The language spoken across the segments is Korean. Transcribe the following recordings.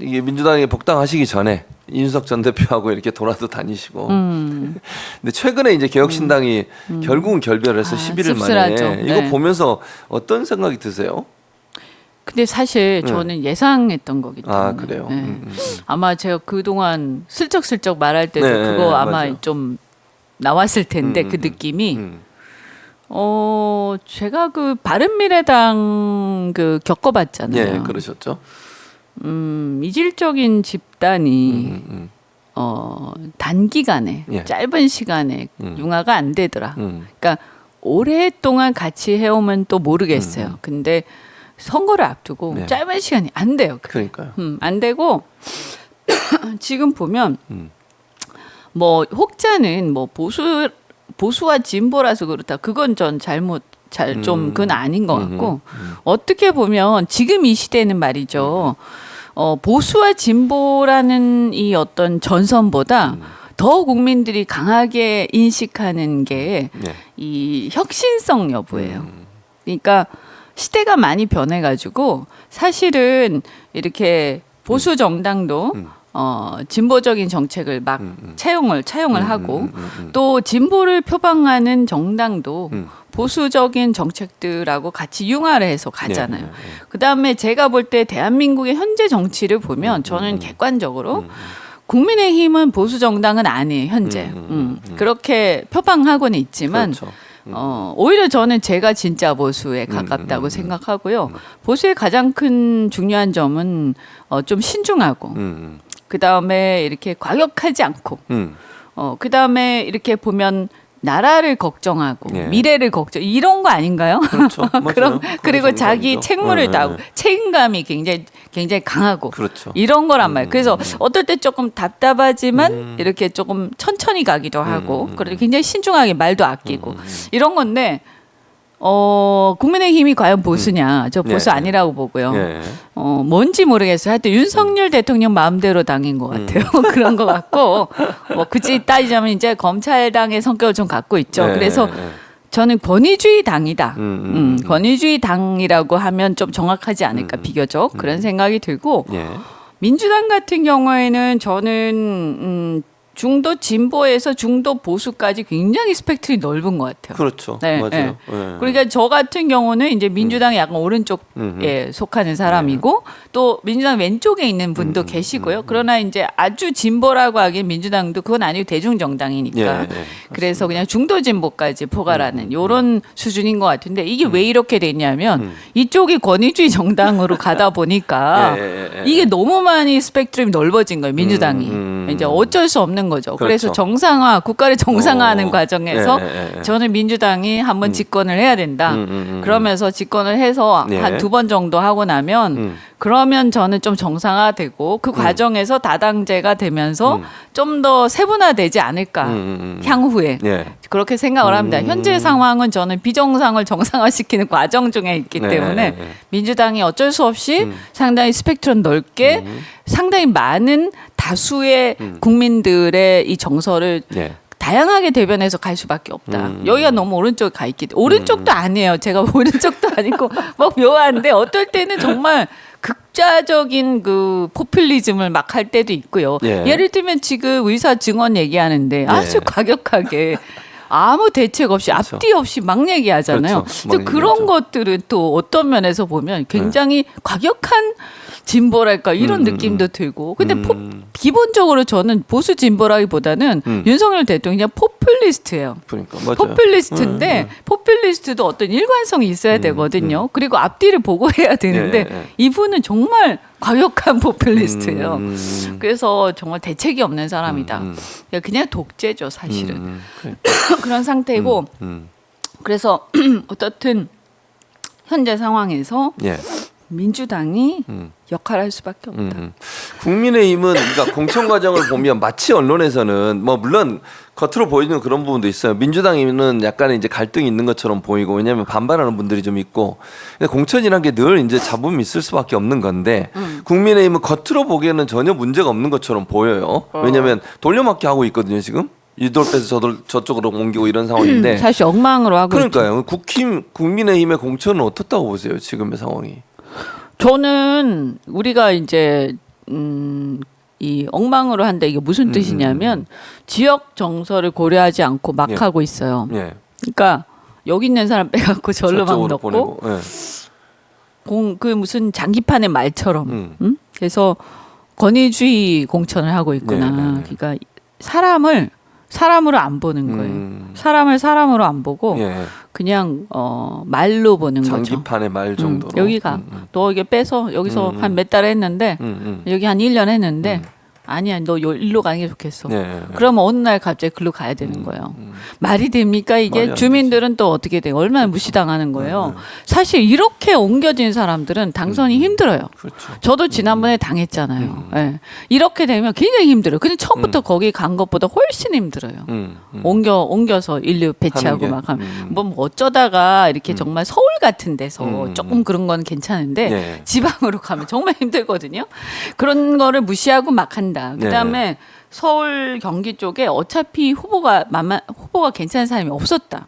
이게 민주당에 복당하시기 전에 이준석 전 대표하고 이렇게 돌아도 다니시고 근데 최근에 이제 개혁신당이 결국은 결별을 해서 11일 만에 씁쓸하죠. 이거 네. 보면서 어떤 생각이 드세요? 근데 사실 저는 예상했던 거기 때문에. 아 그래요? 네. 아마 제가 그동안 슬쩍슬쩍 말할 때도 네, 그거 아마 맞아요. 좀 나왔을 텐데 그 느낌이 제가 그 바른미래당 그 겪어봤잖아요. 예, 그러셨죠. 이질적인 집단이 단기간에 예. 짧은 시간에 융화가 안 되더라. 음. 그러니까 오랫동안 같이 해오면 또 모르겠어요. 근데 선거를 앞두고 네. 짧은 시간이 안 돼요. 그러니까요. 안 되고 지금 보면 뭐 혹자는 뭐 보수와 진보라서 그렇다. 그건 전 좀 그건 아닌 것 같고 어떻게 보면 지금 이 시대는 말이죠. 보수와 진보라는 이 어떤 전선보다 더 국민들이 강하게 인식하는 게 이 혁신성 여부예요. 그러니까 시대가 많이 변해가지고 사실은 이렇게 보수 정당도 진보적인 정책을 막 차용을 하고 또 진보를 표방하는 정당도 보수적인 정책들하고 같이 융화를 해서 가잖아요. 그다음에 제가 볼 때 대한민국의 현재 정치를 보면 저는 객관적으로 국민의힘은 보수 정당은 아니에요, 현재. 그렇게 표방하고는 있지만 그렇죠. 오히려 저는 제가 진짜 보수에 가깝다고 생각하고요. 보수의 가장 큰 중요한 점은 좀 신중하고 그 다음에 이렇게 과격하지 않고, 그 다음에 이렇게 보면 나라를 걱정하고 예. 미래를 걱정 이런 거 아닌가요? 그렇죠. 맞아요. 그리고 자기 정상이죠. 책무를 다하고 책임감이 굉장히 강하고 그렇죠. 이런 거란 말이에요. 그래서 어떨 때 조금 답답하지만 이렇게 조금 천천히 가기도 하고 그리고 굉장히 신중하게 말도 아끼고 이런 건데. 국민의힘이 과연 보수냐? 저 보수 예. 아니라고 보고요. 예. 뭔지 모르겠어요. 하여튼 윤석열 대통령 마음대로 당인 것 같아요. 그런 것 같고, 뭐 굳이 따지자면 이제 검찰당의 성격을 좀 갖고 있죠. 예. 그래서 저는 권위주의 당이다. 권위주의 당이라고 하면 좀 정확하지 않을까 비교적 그런 생각이 들고 예. 민주당 같은 경우에는 저는 중도 진보에서 중도 보수까지 굉장히 스펙트럼이 넓은 것 같아요. 그렇죠. 네, 맞아요. 네. 예. 그러니까 저 같은 경우는 이제 민주당의 약간 오른쪽에 속하는 사람이고 또 민주당 왼쪽에 있는 분도 계시고요. 그러나 이제 아주 진보라고 하기엔 민주당도 그건 아니고 대중정당이니까. 예, 예. 그래서 그냥 중도 진보까지 포괄하는 이런 수준인 것 같은데 이게 왜 이렇게 됐냐면 이쪽이 권위주의 정당으로 가다 보니까 이게 너무 많이 스펙트럼이 넓어진 거예요. 민주당이. 이제 어쩔 수 없는 거죠. 그래서 그렇죠. 국가를 정상화하는 과정에서 예. 저는 민주당이 한번 집권을 해야 된다. 그러면서 집권을 해서 예. 한 2번 정도 하고 나면 그러면 저는 좀 정상화되고 그 과정에서 다당제가 되면서 좀 더 세분화되지 않을까 향후에 예. 그렇게 생각을 합니다. 현재 상황은 저는 비정상을 정상화시키는 과정 중에 있기 때문에 민주당이 어쩔 수 없이 상당히 스펙트럼 넓게 상당히 많은 다수의 국민들의 이 정서를 예. 다양하게 대변해서 갈 수밖에 없다. 여기가 너무 오른쪽에 가 있기 때문에 오른쪽도 아니에요. 제가 오른쪽도 아니고 막 묘한데 어떨 때는 정말 극좌적인 그 포퓰리즘을 막 할 때도 있고요. 예. 예를 들면 지금 의사 증언 얘기하는데 아주 과격하게 아무 대책 없이 그렇죠. 앞뒤 없이 막 얘기하잖아요. 그렇죠. 근데 막 그런 얘기하죠. 것들은 또 어떤 면에서 보면 굉장히 과격한 진보랄까 이런 느낌도 들고 근데 기본적으로 저는 보수 진보라기보다는 윤석열 대통령이 그냥 포퓰리스트예요. 그러니까 맞아요. 포퓰리스트인데 포퓰리스트도 어떤 일관성이 있어야 되거든요. 그리고 앞뒤를 보고 해야 되는데 예. 이분은 정말 과격한 포퓰리스트예요. 그래서 정말 대책이 없는 사람이다. 그냥 독재죠 사실은. 그런 상태고 그래서 어떻든 현재 상황에서 예. 민주당이 역할을 할 수밖에 없다. 국민의힘은 그러니까 공천 과정을 보면 마치 언론에서는 뭐 물론 겉으로 보이는 그런 부분도 있어요. 민주당에는 약간의 이제 갈등이 있는 것처럼 보이고 왜냐하면 반발하는 분들이 좀 있고 근데 공천이란 게 늘 이제 잡음이 있을 수밖에 없는 건데 국민의힘은 겉으로 보기에는 전혀 문제가 없는 것처럼 보여요. 왜냐하면 돌려막기 하고 있거든요 지금. 이돌 빼서 저쪽으로 옮기고 이런 상황인데 사실 엉망으로 하고 그러니까요. 국민의힘의 공천은 어떻다고 보세요 지금의 상황이? 저는 우리가 이제 이 엉망으로 한다 이게 무슨 뜻이냐면 지역 정서를 고려하지 않고 막 예. 하고 있어요. 예. 그러니까 여기 있는 사람 빼갖고 절로 막 저쪽으로 넣고 보내고. 예. 그 무슨 장기판의 말처럼. 그래서 권위주의 공천을 하고 있구나. 네. 그러니까 사람으로 안 보는 거예요. 사람을 사람으로 안 보고 예. 그냥 말로 보는 거죠. 장기판의 말 정도로. 여기가 너 이게 빼서 여기서 한 몇 달 했는데 여기 한 1년 했는데 아니야 너 일로 가는 게 좋겠어. 예. 그러면 어느 날 갑자기 글로 가야 되는 거예요. 말이 됩니까 말이 이게? 안 주민들은 또 어떻게 돼요? 얼마나 무시당하는 거예요. 사실 이렇게 옮겨진 사람들은 당선이 힘들어요. 그렇죠. 저도 지난번에 당했잖아요. 예. 이렇게 되면 굉장히 힘들어요. 근데 처음부터 거기 간 것보다 훨씬 힘들어요. 옮겨서 인류 배치하고 하는 막 게. 하면 뭐 어쩌다가 이렇게 정말 서울 같은 데서 조금 그런 건 괜찮은데 예. 지방으로 가면 정말 힘들거든요. 그런 거를 무시하고 막 한다. 그다음에 서울 경기 쪽에 어차피 후보가 괜찮은 사람이 없었다.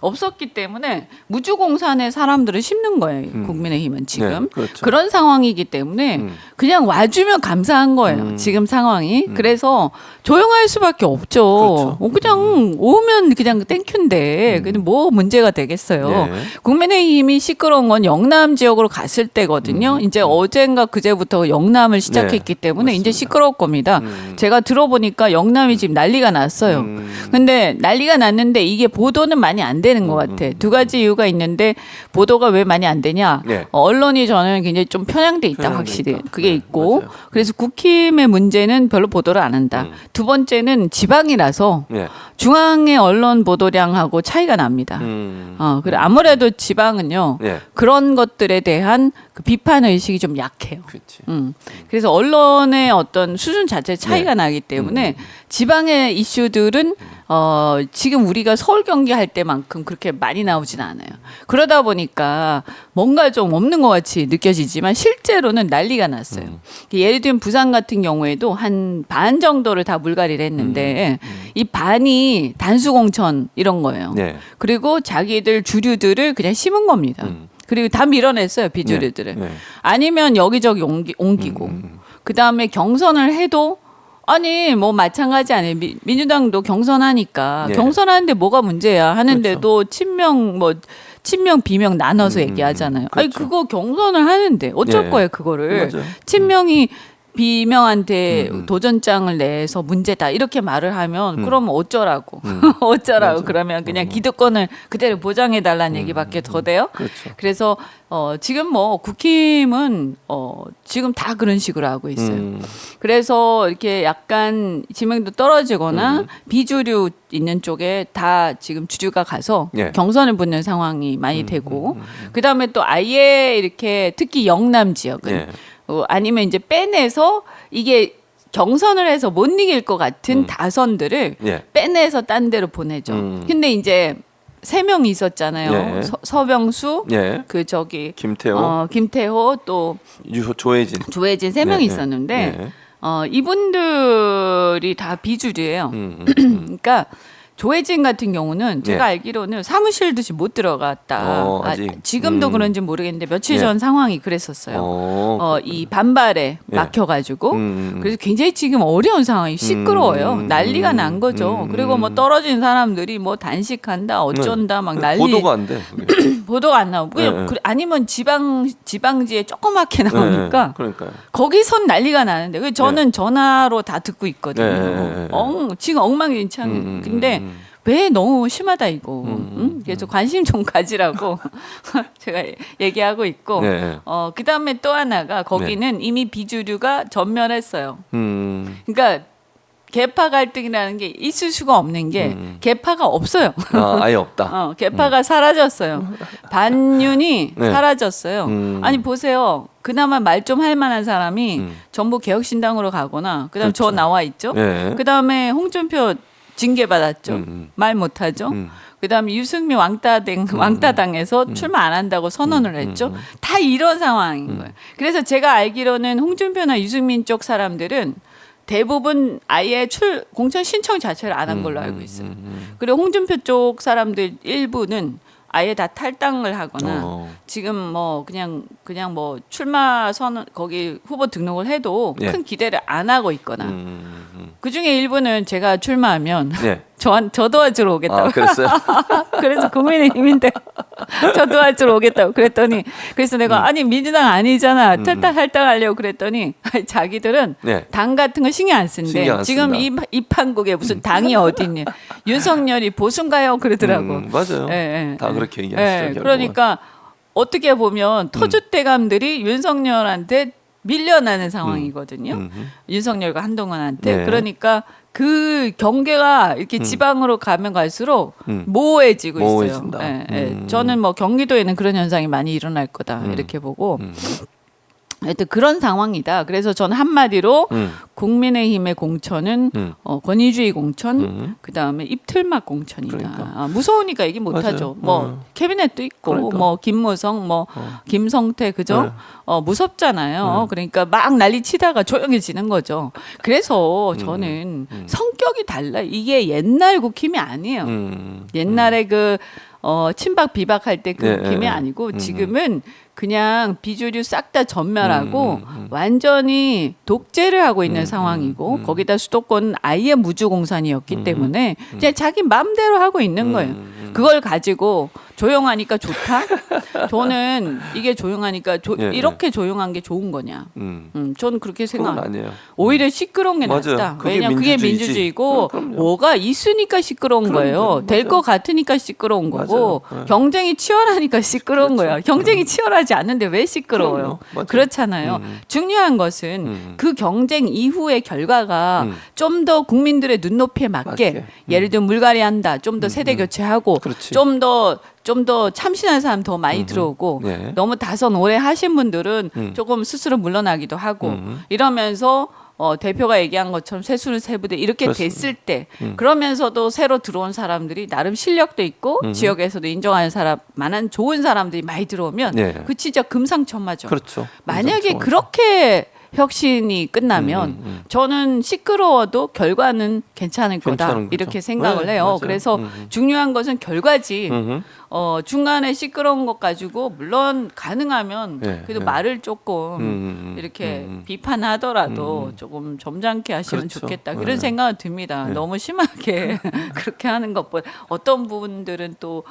없었기 때문에 무주공산의 사람들을 심는 거예요. 국민의힘은 지금 네, 그렇죠. 그런 상황이기 때문에 그냥 와주면 감사한 거예요. 지금 상황이 그래서 조용할 수밖에 없죠. 그렇죠. 그냥 오면 그냥 땡큐인데 근데 뭐 문제가 되겠어요. 네. 국민의힘이 시끄러운 건 영남 지역으로 갔을 때거든요. 이제 어젠가 그제부터 영남을 시작했기 때문에 이제 시끄러울 겁니다. 제가 들어보니까 영남이 지금 난리가 났어요. 근데 난리가 났는데 이게 보도는 많이 안 되는 것 같아. 두 가지 이유가 있는데 보도가 왜 많이 안 되냐? 네. 언론이 저는 굉장히 좀 편향돼 있다 편향돼 확실히 있다. 그게 네, 있고 맞아요. 그래서 국힘의 문제는 별로 보도를 안 한다. 두 번째는 지방이라서 예. 중앙의 언론 보도량하고 차이가 납니다. 그래 아무래도 지방은요 예. 그런 것들에 대한 그 비판 의식이 좀 약해요. 그렇지. 그래서 언론의 어떤 수준 자체 차이가 나기 때문에 지방의 이슈들은 지금 우리가 서울 경기 할 때만큼 그렇게 많이 나오진 않아요. 그러다 보니까 뭔가 좀 없는 것 같이 느껴지지만 실제로는 난리가 났어요. 예를 들면 부산 같은 경우에도 한 반 정도를 다 물갈이를 했는데 이 반이 단수공천 이런 거예요. 네. 그리고 자기들 주류들을 그냥 심은 겁니다. 그리고 다 밀어냈어요 비주류들을. 네. 아니면 여기저기 옮기고 그 다음에 경선을 해도 아니 뭐 마찬가지 아니에요. 민주당도 경선하니까 네. 경선하는데 뭐가 문제야 하는데도 친명 비명 나눠서 얘기하잖아요. 아니 그렇죠. 그거 경선을 하는데 어쩔 네. 거예요 그거를. 맞아요. 친명이 비명한테 도전장을 내서 문제다 이렇게 말을 하면 그럼 어쩌라고 어쩌라고 맞아. 그러면 그냥 기득권을 그대로 보장해 달라는 얘기밖에 더 돼요. 그렇죠. 그래서 지금 뭐 국힘은 지금 다 그런 식으로 하고 있어요. 그래서 이렇게 약간 지명도 떨어지거나 비주류 있는 쪽에 다 지금 주류가 가서 예. 경선을 붙는 상황이 많이 되고 그다음에 또 아예 이렇게 특히 영남 지역은 예. 아니면 이제 빼내서 이게 경선을 해서 못 이길 것 같은 다선들을 예. 빼내서 딴 데로 보내죠. 근데 이제 3명이 있었잖아요. 예. 서병수, 예. 그 저기 김태호, 또 조혜진. 조혜진 3명이 네, 있었는데 네. 이분들이 다 비주류예요. 그러니까 조혜진 같은 경우는 제가 알기로는 사무실도 못 들어갔다. 아직. 지금도 그런지 모르겠는데 며칠 예. 전 상황이 그랬었어요. 이 반발에 예. 막혀가지고 그래서 굉장히 지금 어려운 상황이 시끄러워요. 난리가 난 거죠. 그리고 뭐 떨어진 사람들이 뭐 단식한다, 어쩐다 막 난리. 보도가 안 돼. 그게. 보도가 안 나오고 그냥 아니면 지방지에 조그맣게 나오니까 그러니까요. 거기선 난리가 나는데 그래서 저는 전화로 다 듣고 있거든요. 네. 지금 엉망진창. 근데 왜 너무 심하다 이거. 그래서 관심 좀 가지라고 제가 얘기하고 있고. 네. 그다음에 또 하나가 거기는 이미 비주류가 전멸했어요. 그러니까 계파 갈등이라는 게 있을 수가 없는 게 계파가 없어요. 아예 없다. 계파가 사라졌어요. 반윤이 네. 사라졌어요. 아니 보세요. 그나마 말 좀 할 만한 사람이 전부 개혁신당으로 가거나 그다음 저 그렇죠. 나와 있죠. 네. 그다음에 홍준표 징계 받았죠. 말 못하죠. 그다음에 유승민 왕따당에서 출마 안 한다고 선언을 했죠. 다 이런 상황인 거예요. 그래서 제가 알기로는 홍준표나 유승민 쪽 사람들은 대부분 아예 공천 신청 자체를 안 한 걸로 알고 있어요. 그리고 홍준표 쪽 사람들 일부는 아예 다 탈당을 하거나 지금 뭐 그냥 뭐 출마 선 거기 후보 등록을 해도 예. 큰 기대를 안 하고 있거나 그 중에 일부는 제가 출마하면 예. 저 도와주러 오겠다고. 아, 그랬어요? 그래서 국민의힘인데 저 도와주러 오겠다고 그랬더니 그래서 내가 아니 민주당 아니잖아 탈당하려고 그랬더니 자기들은 네. 당 같은 거 신경 안 쓴대. 신경 안 지금 쓴다. 이 판국에 무슨 당이 어딨냐. 윤석열이 보수인가요? 그러더라고. 맞아요. 예, 예, 다 예. 그렇게 얘기하시죠. 예, 결국은. 그러니까 어떻게 보면 터줏대감들이 윤석열한테 밀려나는 상황이거든요. 윤석열과 한동훈한테. 네. 그러니까 그 경계가 이렇게 지방으로 가면 갈수록 모호해지고 있어요. 모호해진다. 예, 예. 저는 뭐 경기도에는 그런 현상이 많이 일어날 거다 이렇게 보고. 하여튼 그런 상황이다. 그래서 저는 한마디로 국민의힘의 공천은 권위주의 공천, 그 다음에 입틀막 공천이다. 그러니까. 아, 무서우니까 얘기 못하죠. 뭐 캐비넷도 있고, 그러니까. 뭐 김무성, 뭐 김성태 그죠? 무섭잖아요. 그러니까 막 난리 치다가 조용해지는 거죠. 그래서 저는 성격이 달라. 이게 옛날 국힘이 아니에요. 옛날에 그 친박 비박할 때 그 네, 국힘이 네. 아니고 지금은 그냥 비주류 싹 다 전멸하고 완전히 독재를 하고 있는 상황이고 거기다 수도권은 아예 무주공산이었기 때문에 그냥 자기 마음대로 하고 있는 거예요. 그걸 가지고 조용하니까 좋다? 저는 이게 조용하니까 예, 이렇게 조용한 게 좋은 거냐? 저는 그렇게 그건 생각. 아니에요. 오히려 시끄러운 게 맞아요. 낫다. 그게 왜냐면 그게 민주주의지. 민주주의고 그럼요. 뭐가 있으니까 시끄러운 거예요. 될 것 같으니까 시끄러운 거고 맞아요. 네. 경쟁이 치열하니까 시끄러운 그렇죠. 거예요. 경쟁이 치열하지 않는데 왜 시끄러워요? 그럼요. 맞아요. 그렇잖아요. 중요한 것은 그 경쟁 이후의 결과가 좀 더 국민들의 눈높이에 맞게 예를 들면 물갈이 한다. 좀 더 세대 교체하고 그렇지. 좀 더 참신한 사람 더 많이 들어오고 네. 너무 다선 오래 하신 분들은 조금 스스로 물러나기도 하고 이러면서 대표가 얘기한 것처럼 세수는 세부대 이렇게 그렇습니다. 됐을 때 그러면서도 새로 들어온 사람들이 나름 실력도 있고 지역에서도 인정하는 사람 만한 좋은 사람들이 많이 들어오면 네. 그 진짜 금상첨화죠. 그렇죠. 만약에 엄청 그렇게 혁신이 끝나면 저는 시끄러워도 결과는 괜찮을 거다 괜찮은 거죠. 이렇게 생각을 네, 해요. 맞아요. 그래서 중요한 것은 결과지. 중간에 시끄러운 것 가지고 물론 가능하면 네, 그래도 네. 말을 조금 이렇게 비판하더라도 조금 점잖게 하시면 그렇죠. 좋겠다 네. 그런 생각은 듭니다. 네. 너무 심하게 그렇게 하는 것보다 어떤 분들은 또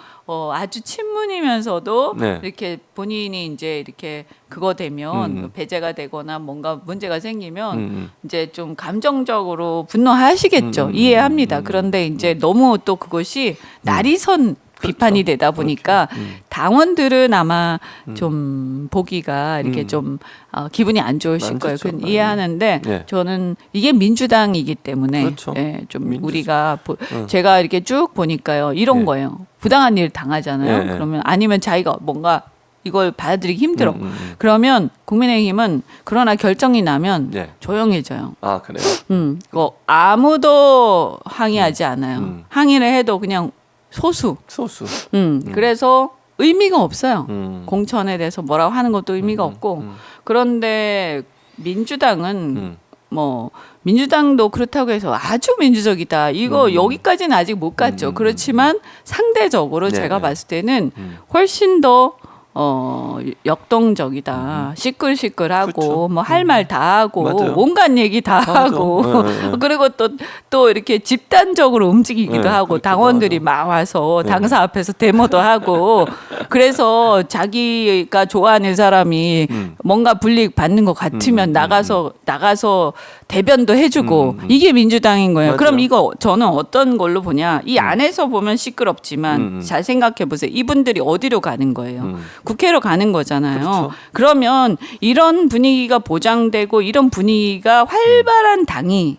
아주 친문이면서도 네. 이렇게 본인이 이제 이렇게 그거 되면 배제가 되거나 뭔가 문제가 생기면 이제 좀 감정적으로 분노하시겠죠. 이해합니다. 그런데 이제 너무 또 그것이 날이 선 비판이 되다 보니까 당원들은 아마 좀 보기가 이렇게 좀 기분이 안 좋으실 안 거예요. 좋죠. 그건 이해하는데 네. 저는 이게 민주당이기 때문에 그렇죠. 예, 좀 민주주의. 우리가 제가 이렇게 쭉 보니까요. 이런 네. 거예요. 부당한 일 당하잖아요. 네. 그러면 아니면 자기가 뭔가 이걸 받아들이기 힘들어. 그러면 국민의힘은 그러나 결정이 나면 네. 조용해져요. 아, 그래요. 아무도 항의하지 않아요. 항의를 해도 그냥 소수. 소수. 그래서 의미가 없어요. 공천에 대해서 뭐라고 하는 것도 의미가 없고. 그런데 민주당은 뭐 민주당도 그렇다고 해서 아주 민주적이다. 이거 여기까지는 아직 못 갔죠. 그렇지만 상대적으로 네, 제가 네. 봤을 때는 훨씬 더 역동적이다. 시끌시끌하고 그렇죠. 뭐 할 말 다 하고 맞아요. 온갖 얘기 다 하죠. 하고 네, 네. 그리고 또 이렇게 집단적으로 움직이기도 네, 하고 그렇기도 당원들이 하죠. 막 와서 네. 당사 앞에서 데모도 하고 그래서 자기가 좋아하는 사람이 뭔가 불이익 받는 것 같으면 나가서 대변도 해주고 이게 민주당인 거예요. 맞아요. 그럼 이거 저는 어떤 걸로 보냐? 이 안에서 보면 시끄럽지만 잘 생각해 보세요. 이분들이 어디로 가는 거예요? 국회로 가는 거잖아요. 그렇죠. 그러면 이런 분위기가 보장되고 이런 분위기가 활발한 당이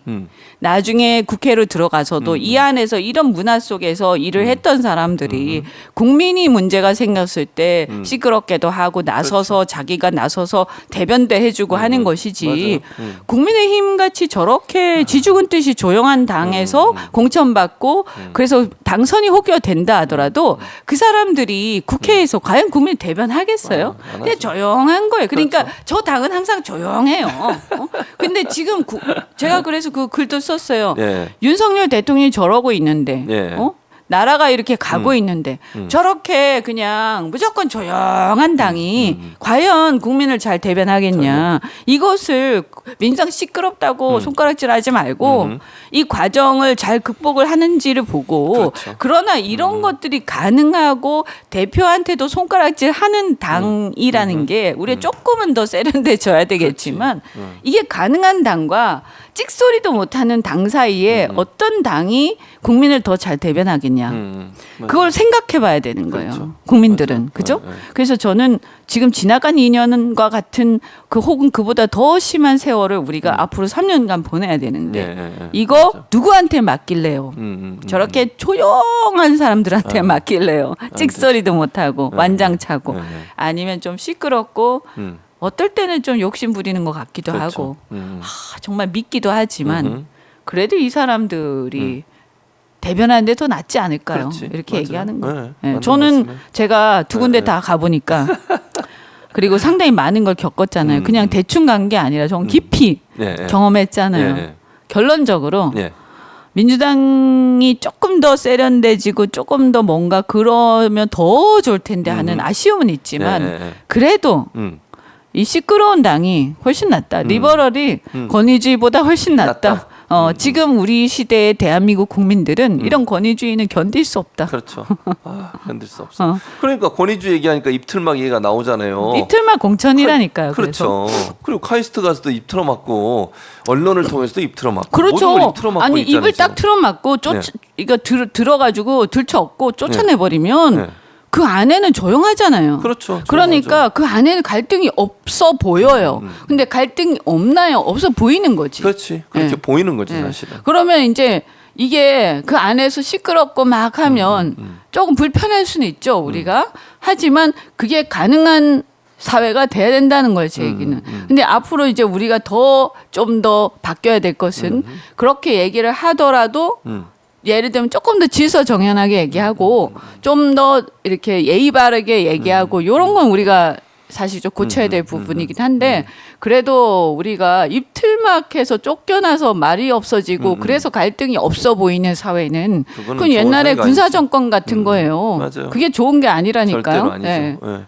나중에 국회로 들어가서도 이 안에서 이런 문화 속에서 일을 했던 사람들이 국민이 문제가 생겼을 때 시끄럽게도 하고 나서서 자기가 나서서 대변도 해주고 하는 것이지 국민의힘 같이 저렇게 지죽은 뜻이 조용한 당에서 공천받고 그래서 당선이 혹여 된다 하더라도 그 사람들이 국회에서 과연 국민 대변하겠어요? 안 그냥 하죠. 조용한 거예요. 그러니까 그렇죠. 저 당은 항상 조용해요. 근데 지금 제가 그래서 그 글도 썼어요. 예. 윤석열 대통령이 저러고 있는데 예. 나라가 이렇게 가고 있는데 저렇게 그냥 무조건 조용한 당이 과연 국민을 잘 대변하겠냐. 이것을 민주당 시끄럽다고 손가락질하지 말고 이 과정을 잘 극복을 하는지를 보고 그렇죠. 그러나 이런 것들이 가능하고 대표한테도 손가락질 하는 당이라는 게 우리가 조금은 더 세련돼져야 되겠지만 이게 가능한 당과 찍소리도 못하는 당 사이에 어떤 당이 국민을 더 잘 대변하겠냐. 그걸 생각해 봐야 되는 거예요. 그렇죠. 국민들은. 맞아요. 그죠? 네, 네. 그래서 저는 지금 지나간 2년과 같은 그 혹은 그보다 더 심한 세월을 우리가 앞으로 3년간 보내야 되는데 이거 맞아. 누구한테 맡길래요? 저렇게 조용한 사람들한테 맡길래요. 찍소리도 못하고 완장차고 아니면 좀 시끄럽고 어떨 때는 좀 욕심 부리는 것 같기도 그렇죠. 하고 정말 믿기도 하지만 그래도 이 사람들이 대변하는데 더 낫지 않을까요? 그렇지. 이렇게 맞아요. 얘기하는 거예요. 네, 네, 맞는 저는 말씀이에요. 제가 두 군데 다 가보니까 그리고 상당히 많은 걸 겪었잖아요. 그냥 대충 간 게 아니라 좀 깊이 경험했잖아요. 네. 결론적으로 네. 민주당이 조금 더 세련돼지고 조금 더 뭔가 그러면 더 좋을 텐데 하는 아쉬움은 있지만 그래도 이 시끄러운 당이 훨씬 낫다. 리버럴이 권위주의보다 훨씬 낫다. 지금 우리 시대의 대한민국 국민들은 이런 권위주의는 견딜 수 없다. 그렇죠. 견딜 수 없어. 그러니까 권위주의 얘기하니까 입틀막 얘기가 나오잖아요. 이틀만 공천이라니까요. 그렇죠. 그리고 카이스트 가서도 입 틀어맞고 언론을 통해서도 입 틀어맞고 그렇죠. 모든 걸 입 틀어맞고 아니 있잖아요, 입을 딱 지금. 틀어막고 이거 들어가지고 들쳐업고 쫓아내버리면 네. 그 안에는 조용하잖아요. 그렇죠. 그러니까 그 안에는 갈등이 없어 보여요. 근데 갈등이 없나요? 없어 보이는 거지. 그렇지. 그렇게 네. 보이는 거지 네. 사실은. 그러면 이제 이게 그 안에서 시끄럽고 막 하면 조금 불편할 수는 있죠, 우리가. 하지만 그게 가능한 사회가 돼야 된다는 거예요, 제 얘기는. 근데 앞으로 이제 우리가 좀 더 바뀌어야 될 것은 그렇게 얘기를 하더라도 예를 들면 조금 더 질서정연하게 얘기하고 좀 더 이렇게 예의 바르게 얘기하고 이런 건 우리가 사실 좀 고쳐야 될 부분이긴 한데 그래도 우리가 입틀막해서 쫓겨나서 말이 없어지고 그래서 갈등이 없어 보이는 사회는 그거는 그건 옛날에 좋은 사회가 군사정권 같은 거예요. 맞아요. 그게 좋은 게 아니라니까요. 절대로 아니죠. 네. 예.